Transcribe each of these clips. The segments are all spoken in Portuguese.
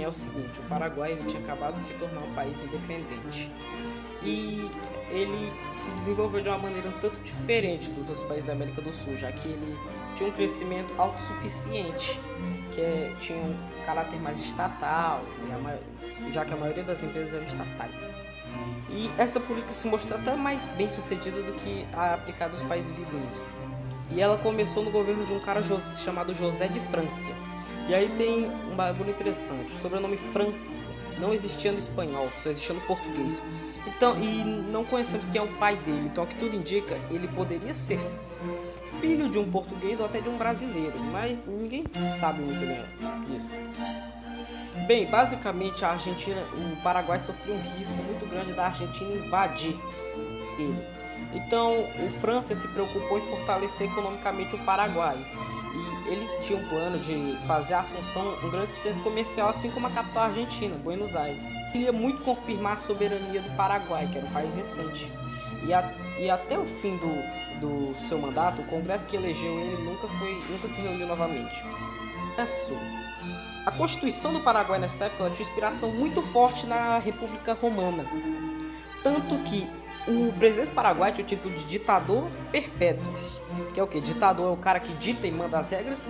o seguinte: o Paraguai ele tinha acabado de se tornar um país independente e ele se desenvolveu de uma maneira um tanto diferente dos outros países da América do Sul, já que ele tinha um crescimento autossuficiente, tinha um caráter mais estatal, já que a maioria das empresas eram estatais. E essa política se mostrou até mais bem sucedida do que a aplicada nos países vizinhos. E ela começou no governo de um cara chamado José de Francia. E aí tem um bagulho interessante: o sobrenome Francia não existia no espanhol, só existia no português. Então, e não conhecemos quem é o pai dele. Então, o que tudo indica, ele poderia ser filho de um português ou até de um brasileiro, mas ninguém sabe muito bem disso. Bem, basicamente o Paraguai sofreu um risco muito grande da Argentina invadir ele. Então, o França se preocupou em fortalecer economicamente o Paraguai. E ele tinha um plano de fazer a Assunção um grande centro comercial, assim como a capital argentina, Buenos Aires. Queria muito confirmar a soberania do Paraguai, que era um país recente. E até o fim do seu mandato, o Congresso que elegeu ele nunca se reuniu novamente. A Constituição do Paraguai nessa época tinha inspiração muito forte na República Romana. Tanto que o presidente do Paraguai tinha o título de ditador perpétuos, que é o que? Ditador é o cara que dita e manda as regras,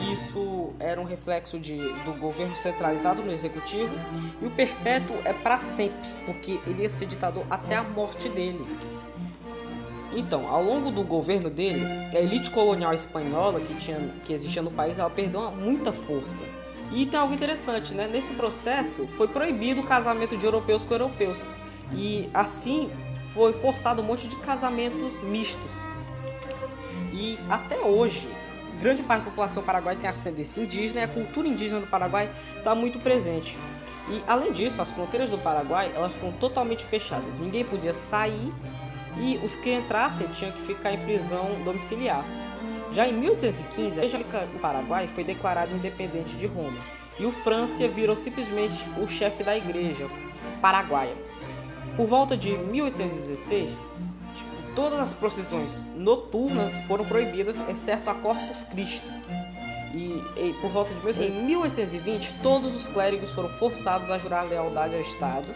e isso era um reflexo do governo centralizado no executivo, e o perpétuo é para sempre, porque ele ia ser ditador até a morte dele. Então, ao longo do governo dele, a elite colonial espanhola que existia no país, ela perdeu muita força. E tem algo interessante, né? Nesse processo foi proibido o casamento de europeus com europeus. E assim foi forçado um monte de casamentos mistos. E até hoje, grande parte da população paraguaia tem ascendência indígena e a cultura indígena do Paraguai está muito presente. E além disso, as fronteiras do Paraguai elas foram totalmente fechadas. Ninguém podia sair e os que entrassem tinham que ficar em prisão domiciliar. Já em 1815, a República do Paraguai foi declarada independente de Roma. E o Francia virou simplesmente o chefe da igreja paraguaia. Por volta de 1816, todas as procissões noturnas foram proibidas, exceto a Corpus Christi. E por volta de 1820, todos os clérigos foram forçados a jurar lealdade ao Estado.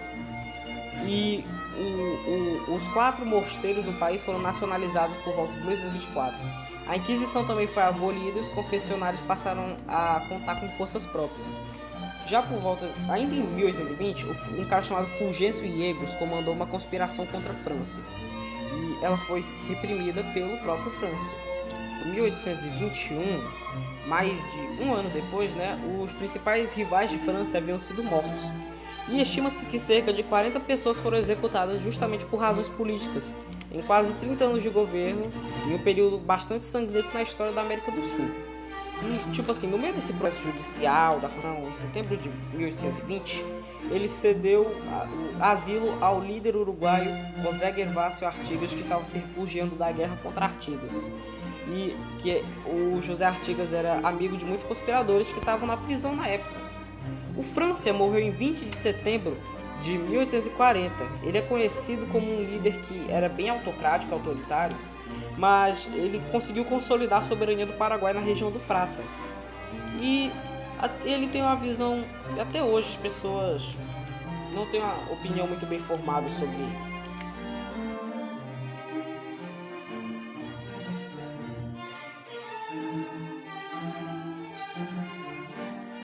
E os 4 mosteiros do país foram nacionalizados por volta de 1824. A Inquisição também foi abolida e os confessionários passaram a contar com forças próprias. Já por volta, ainda em 1820, um cara chamado Fulgêncio Yegros comandou uma conspiração contra a França. E ela foi reprimida pelo próprio França. Em 1821, mais de um ano depois, os principais rivais de França haviam sido mortos. E estima-se que cerca de 40 pessoas foram executadas justamente por razões políticas, em quase 30 anos de governo, em um período bastante sangrento na história da América do Sul. E, no meio desse processo judicial da Constituição, em setembro de 1820, ele cedeu o asilo ao líder uruguaio José Gervásio Artigas, que estava se refugiando da guerra contra Artigas. E que o José Artigas era amigo de muitos conspiradores que estavam na prisão na época. O Francia morreu em 20 de setembro de 1840. Ele é conhecido como um líder que era bem autocrático, autoritário, mas ele conseguiu consolidar a soberania do Paraguai na região do Prata. E ele tem uma visão, até hoje as pessoas não têm uma opinião muito bem formada sobre